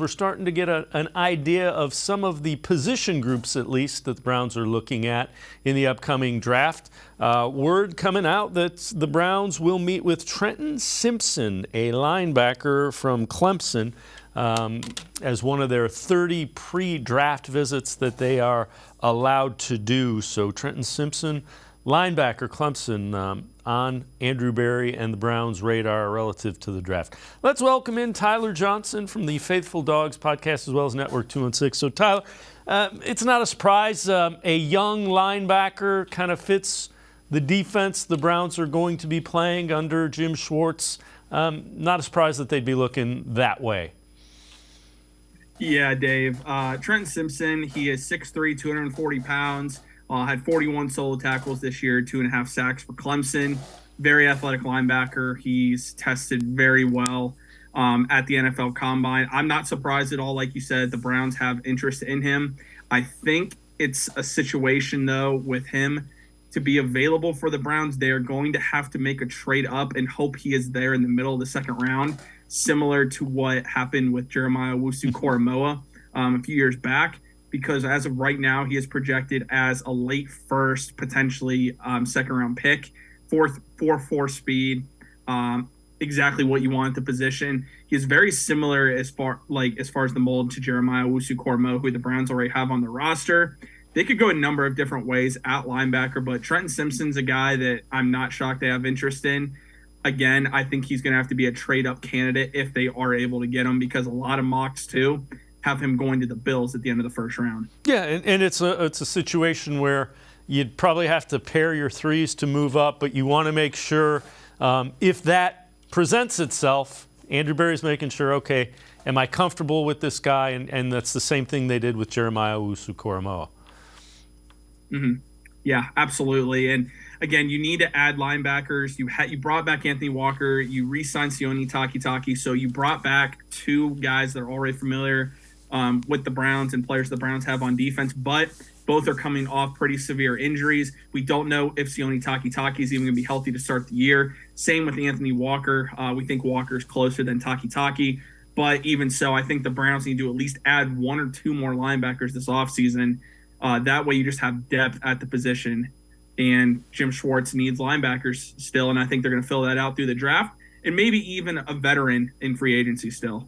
We're starting to get an idea of some of the position groups, at least, that the Browns are looking at in the upcoming draft. Word coming out that the Browns will meet with Trenton Simpson, a linebacker from Clemson, as one of their 30 pre-draft visits that they are allowed to do. So Trenton Simpson, linebacker, Clemson, on Andrew Berry and the Browns' radar relative to the draft. Let's welcome in Tyler Johnson from the Faithful Dogs podcast as well as Network 216. So Tyler, it's not a surprise. A young linebacker kind of fits the defense the Browns are going to be playing under Jim Schwartz. Not a surprise that they'd be looking that way. Yeah, Dave. Trenton Simpson, he is 6'3", 240 pounds. Had 41 solo tackles this year, 2.5 sacks for Clemson. Very athletic linebacker. He's tested very well at the NFL Combine. I'm not surprised at all. Like you said, the Browns have interest in him. I think it's a situation, though, with him to be available for the Browns. They are going to have to make a trade up and hope he is there in the middle of the second round, similar to what happened with Jeremiah Owusu-Koramoah a few years back. Because as of right now, he is projected as a late first, potentially second round pick, 4.4 speed, exactly what you want at the position. He is very similar as far as the mold to Jeremiah Owusu-Koramoah, who the Browns already have on the roster. They could go a number of different ways at linebacker, but Trenton Simpson's a guy that I'm not shocked they have interest in. Again, I think he's going to have to be a trade-up candidate if they are able to get him, because a lot of mocks, too, have him going to the Bills at the end of the first round. Yeah, and it's a situation where you'd probably have to pair your threes to move up, but you want to make sure if that presents itself, Andrew Berry's making sure, okay, am I comfortable with this guy? And that's the same thing they did with Jeremiah Owusu-Koramoah. Mm-hmm. Yeah, absolutely. And again, you need to add linebackers. You brought back Anthony Walker. You re-signed Sione Takitaki. So you brought back two guys that are already familiar with the Browns and players the Browns have on defense, but both are coming off pretty severe injuries. We don't know if Sione Takitaki is even going to be healthy to start the year. Same with Anthony Walker. We think Walker's closer than Takitaki, but even so, I think the Browns need to at least add one or two more linebackers this offseason. That way you just have depth at the position, and Jim Schwartz needs linebackers still, and I think they're going to fill that out through the draft and maybe even a veteran in free agency still.